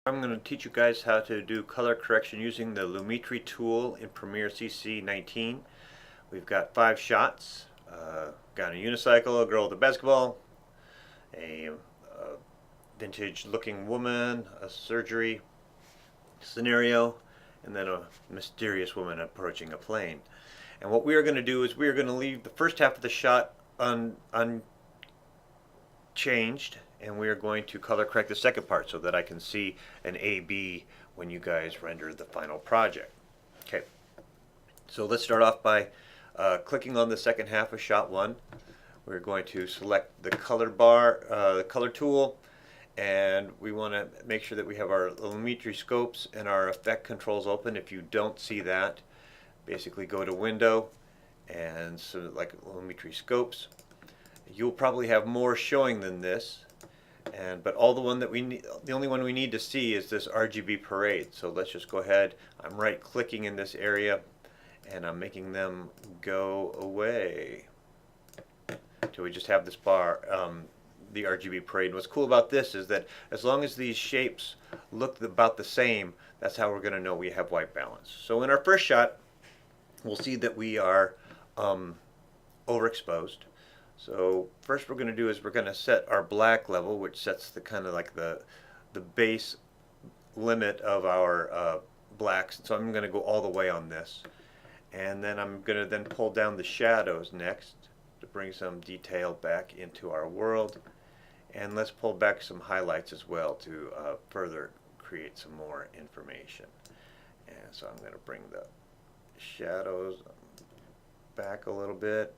I'm going to teach you guys how to do color correction using the Lumetri tool in Premiere CC 19. We've got 5 shots. Got a unicycle, a girl with a basketball, a vintage looking woman, a surgery scenario, and then a mysterious woman approaching a plane. And what we are going to do is we are going to leave the first half of the shot unchanged, and we are going to color correct the second part so that I can see an A-B when you guys render the final project. Okay, so let's start off by clicking on the second half of shot 1. We're going to select the color bar, the color tool, and we want to make sure that we have our Lumetri scopes and our effect controls open. If you don't see that, basically go to Window and select Lumetri scopes. You'll probably have more showing than this, but all the only one we need to see is this RGB parade. So let's just go ahead. I'm right clicking in this area and I'm making them go away until we just have this bar, the RGB parade. And what's cool about this is that as long as these shapes look about the same, that's how we're going to know we have white balance. So in our first shot, we'll see that we are overexposed. So first we're going to do is we're going to set our black level, which sets the kind of like the base limit of our blacks. So I'm going to go all the way on this, and then I'm going to then pull down the shadows next to bring some detail back into our world, and let's pull back some highlights as well to further create some more information. And so I'm going to bring the shadows back a little bit.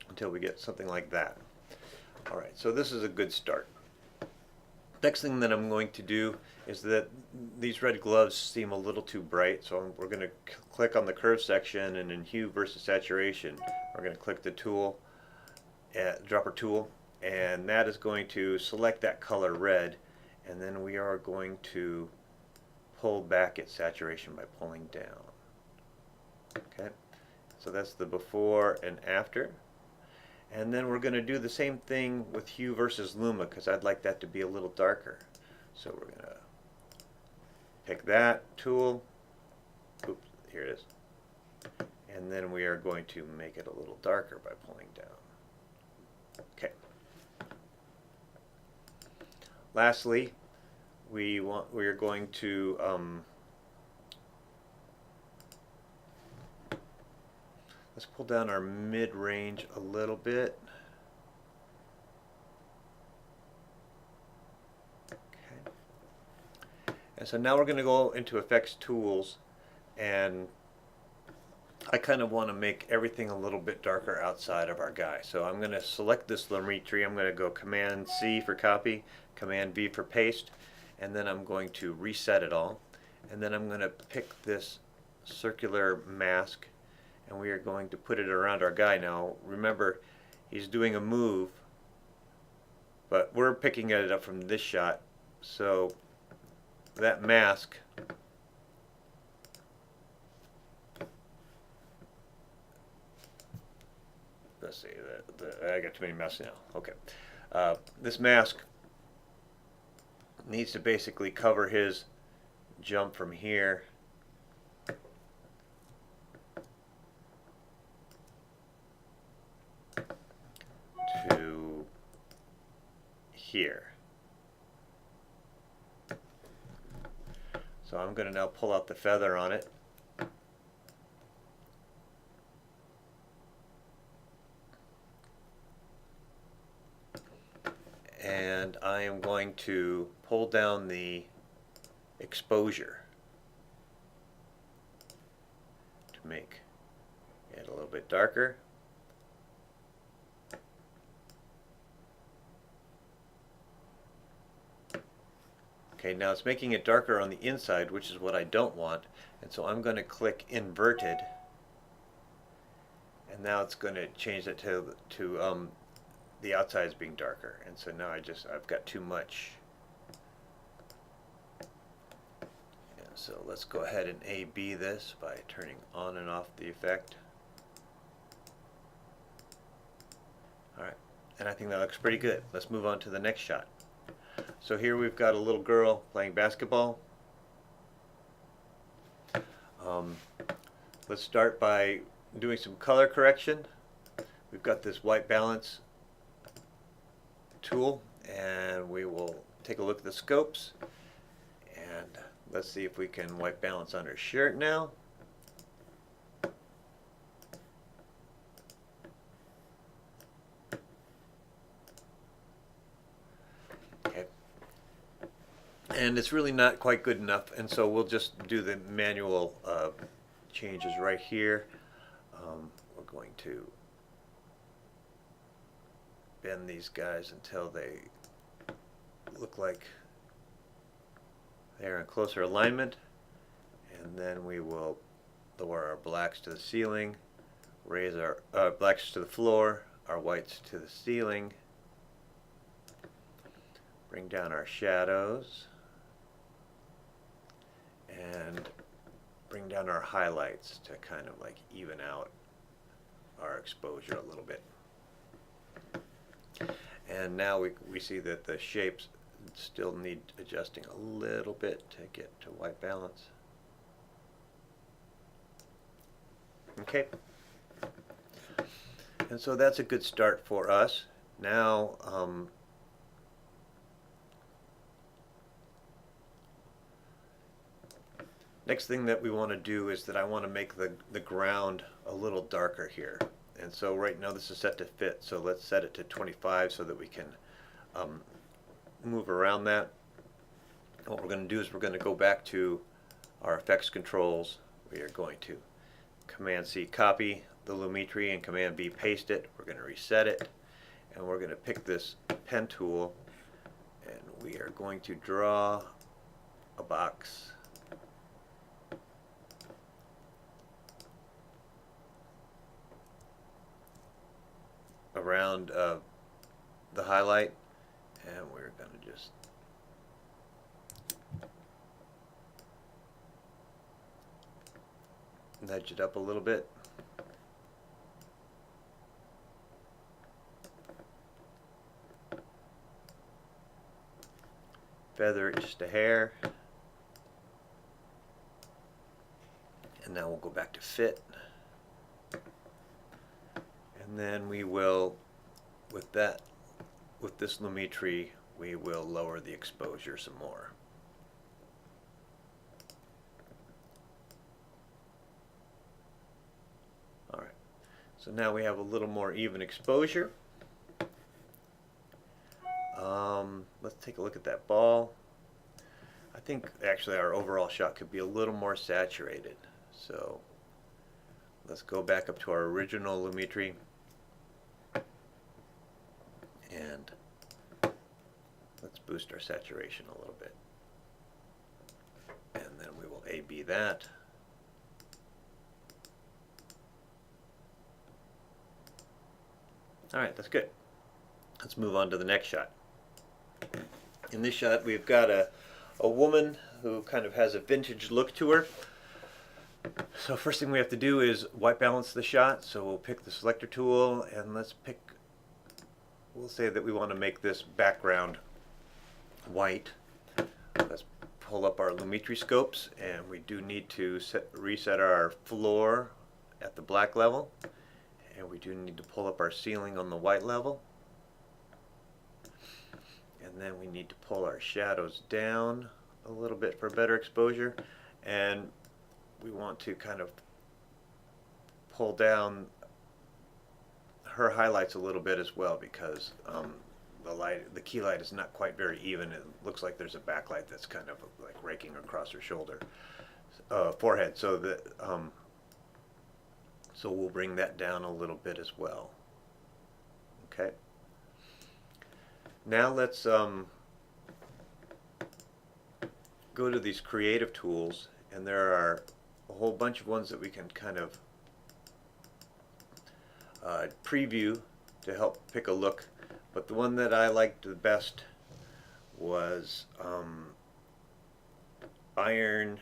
Until we get something like that. Alright, so this is a good start. Next thing that I'm going to do is that these red gloves seem a little too bright, so we're going to click on the curve section, and in hue versus saturation we're going to click the tool, dropper tool, and that is going to select that color red, and then we are going to pull back its saturation by pulling down. Okay, so that's the before and after. And then we're going to do the same thing with hue versus luma, because I'd like that to be a little darker. So we're going to pick that tool. Oops, here it is. And then we are going to make it a little darker by pulling down. Okay. Lastly, we are going to let's pull down our mid-range a little bit. Okay. And so now we're going to go into Effects Tools, and I kind of want to make everything a little bit darker outside of our guy. So I'm going to select this Lumetri. I'm going to go Command C for copy, Command V for paste, and then I'm going to reset it all. And then I'm going to pick this circular mask, and we are going to put it around our guy. Now remember, he's doing a move, but we're picking it up from this shot, so that mask let's see, I got too many masks now. Okay, this mask needs to basically cover his jump from here to here. So I'm going to now pull out the feather on it. And I am going to pull down the exposure to make it a little bit darker. Okay, now it's making it darker on the inside, which is what I don't want, and so I'm going to click inverted, and now it's going to change it to the outside is being darker, and so now I've got too much. And so let's go ahead and A-B this by turning on and off the effect. Alright, and I think that looks pretty good. Let's move on to the next shot. So here we've got a little girl playing basketball. Let's start by doing some color correction. We've got this white balance tool, and we will take a look at the scopes, and let's see if we can white balance on her shirt now. Okay. And it's really not quite good enough, and so we'll just do the manual changes right here. We're going to bend these guys until they look like they're in closer alignment, and then we will lower our blacks to the ceiling, raise our blacks to the floor, our whites to the ceiling, bring down our shadows, and bring down our highlights to kind of like even out our exposure a little bit. And now we see that the shapes still need adjusting a little bit to get to white balance. Okay. And so that's a good start for us. Now next thing that we want to do is that I want to make the ground a little darker here. And so right now this is set to fit, so let's set it to 25 so that we can move around that. And what we're going to do is we're going to go back to our effects controls. We are going to Command C copy the Lumetri and Command V paste it. We're going to reset it, and we're going to pick this pen tool, and we are going to draw a box around the highlight, and we're going to just nudge it up a little bit. Feather it just a hair. And now we'll go back to fit. And then we will, with this Lumetri, we will lower the exposure some more. Alright, so now we have a little more even exposure. Let's take a look at that ball. I think actually our overall shot could be a little more saturated. So let's go back up to our original Lumetri, and let's boost our saturation a little bit. And then we will A/B that. Alright, that's good. Let's move on to the next shot. In this shot we've got a woman who kind of has a vintage look to her. So first thing we have to do is white balance the shot. So we'll pick the selector tool, and we'll say that we want to make this background white. Let's pull up our Lumetri scopes, and we do need to reset our floor at the black level, and we do need to pull up our ceiling on the white level. And then we need to pull our shadows down a little bit for better exposure, and we want to kind of pull down her highlights a little bit as well, because the key light is not quite very even. It looks like there's a backlight that's kind of like raking across her forehead. So that so we'll bring that down a little bit as well. Okay. Now let's go to these creative tools, and there are a whole bunch of ones that we can kind of preview to help pick a look. But the one that I liked the best was Iron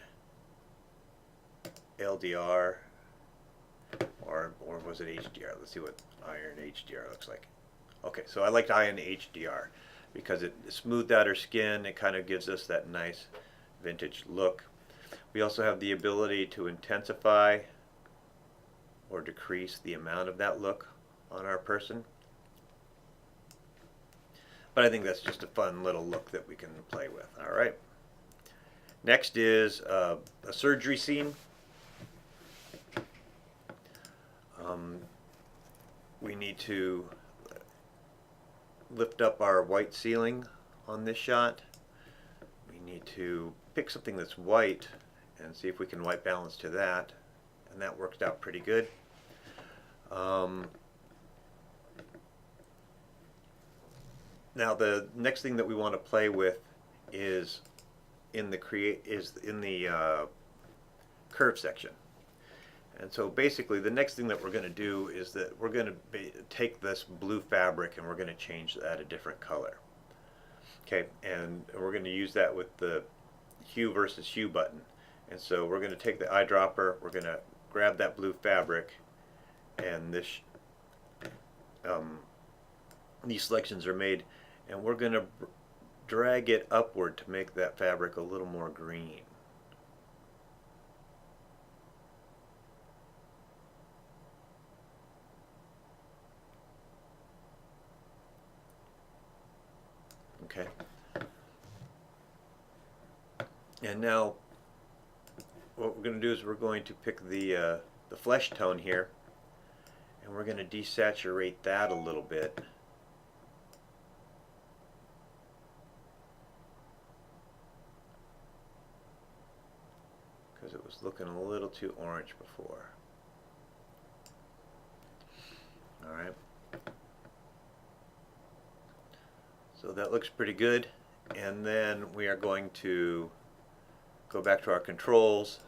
LDR, or was it HDR? Let's see what Iron HDR looks like. Okay, so I like Ion HDR because it smoothed out her skin. It kind of gives us that nice vintage look. We also have the ability to intensify or decrease the amount of that look on our person. But I think that's just a fun little look that we can play with. All right. Next is a surgery scene. We need to lift up our white ceiling on this shot. We need to pick something that's white and see if we can white balance to that. And that worked out pretty good. Now the next thing that we want to play with is in the curve section. And so basically the next thing that we're going to do is that we're going to take this blue fabric and we're going to change that a different color. Okay, and we're going to use that with the hue versus hue button. And so we're going to take the eyedropper, we're going to grab that blue fabric, and this these selections are made, and we're going to drag it upward to make that fabric a little more green. Okay. And now what we're going to do is we're going to pick the flesh tone here, and we're going to desaturate that a little bit. Because it was looking a little too orange before. Alright. So that looks pretty good. And then we are going to go back to our controls.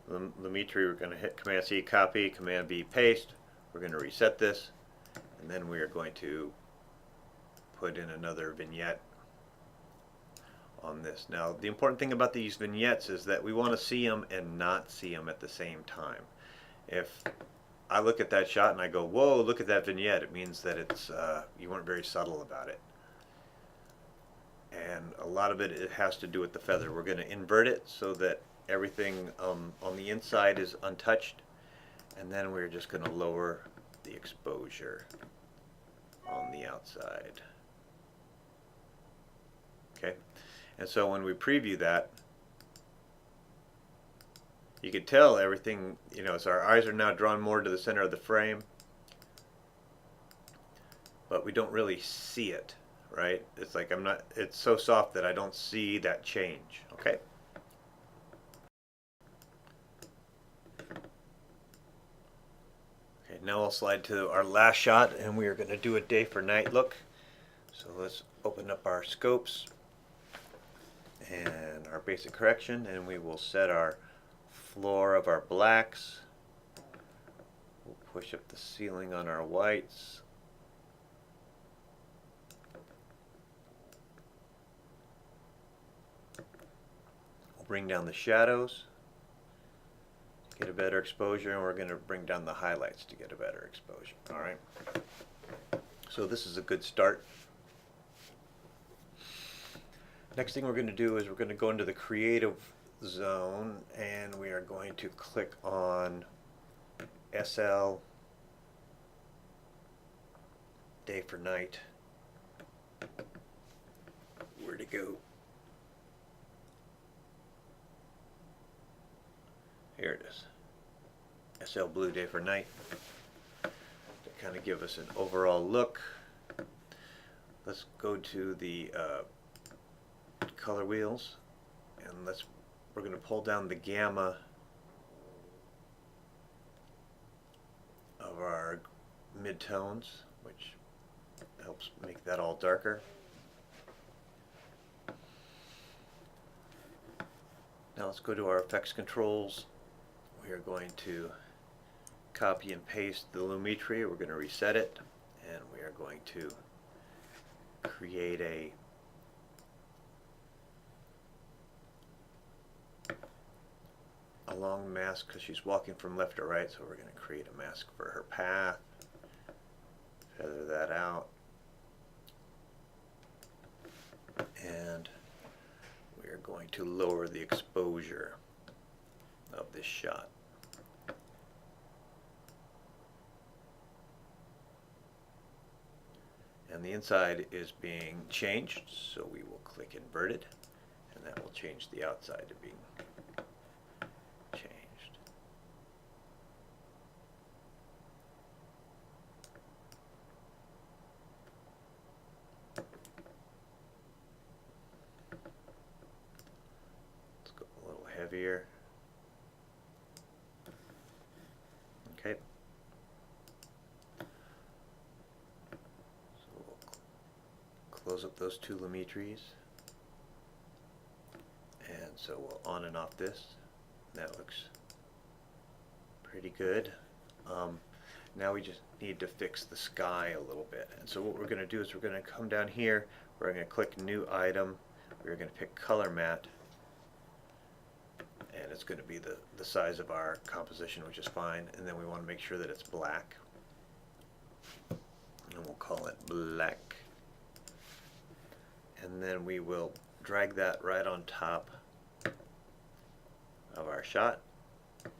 Lumetri, we're going to hit Command C, copy, Command V, paste. We're going to reset this. And then we are going to put in another vignette on this. Now, the important thing about these vignettes is that we want to see them and not see them at the same time. If I look at that shot and I go, whoa, look at that vignette, it means that it's you weren't very subtle about it. And a lot of it has to do with the feather. We're going to invert it so that everything on the inside is untouched, and then we're just going to lower the exposure on the outside. Okay, and so when we preview that, you can tell everything, you know, so our eyes are now drawn more to the center of the frame, but we don't really see it, right? It's like it's so soft that I don't see that change, okay? Okay, now I'll slide to our last shot, and we are going to do a day for night look. So let's open up our scopes and our basic correction, and we will set our floor of our blacks. We'll push up the ceiling on our whites. We'll bring down the shadows to get a better exposure, and we're going to bring down the highlights to get a better exposure. All right. So this is a good start. Next thing we're going to do is we're going to go into the creative zone, and we are going to click on SL day for night. Where'd it go? Here it is. SL blue day for night. To kind of give us an overall look. Let's go to the color wheels, and we're going to pull down the gamma of our midtones, which helps make that all darker. Now let's go to our effects controls. We are going to copy and paste the Lumetri. We're going to reset it, and we are going to create a long mask because she's walking from left to right, so we're going to create a mask for her path, feather that out, going to lower the exposure of this shot. And the inside is being changed, so we will click inverted, and that will change the outside to being changed. Let's go a little heavier. Okay. Close up those two Lumetris, and so we'll on and off this. That looks pretty good. Now we just need to fix the sky a little bit, and so what we're going to do is we're going to come down here, we're going to click new item, we're going to pick color matte, and it's going to be the size of our composition, which is fine, and then we want to make sure that it's black, and we'll call it black. And then we will drag that right on top of our shot.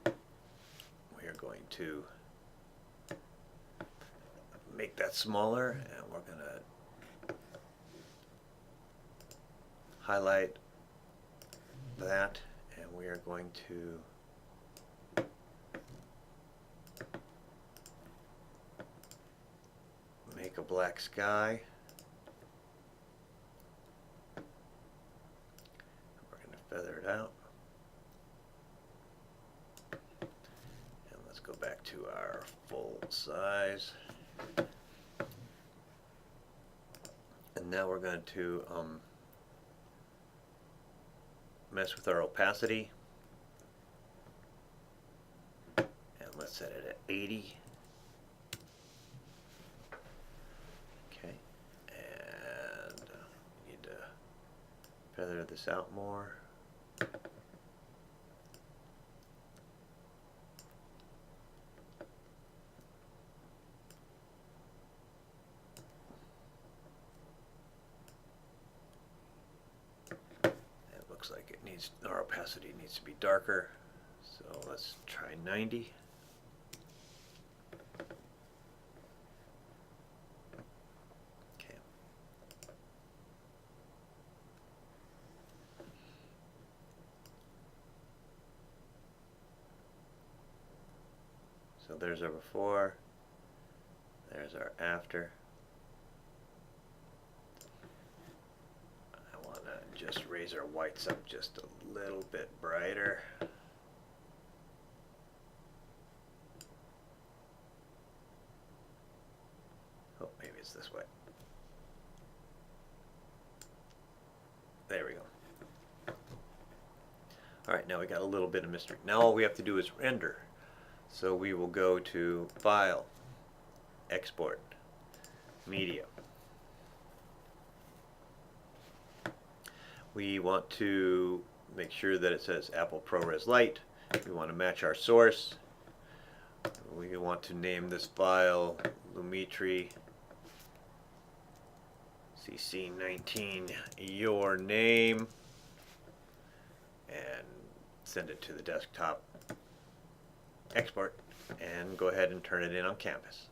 We are going to make that smaller, and we're going to highlight that, and we are going to make a black sky. Feather it out, and let's go back to our full size, and now we're going to mess with our opacity, and let's set it at 80. Okay, and need to feather this out more. Looks like it needs, our opacity needs to be darker, so let's try 90. Okay. So there's our before, there's our after. Just raise our whites up just a little bit brighter. Oh, maybe it's this way. There we go. Alright, now we got a little bit of mystery. Now all we have to do is render. So we will go to File, Export, Media. We want to make sure that it says Apple ProRes Lite. We want to match our source. We want to name this file Lumetri CC19 your name, and send it to the desktop, export, and go ahead and turn it in on Canvas.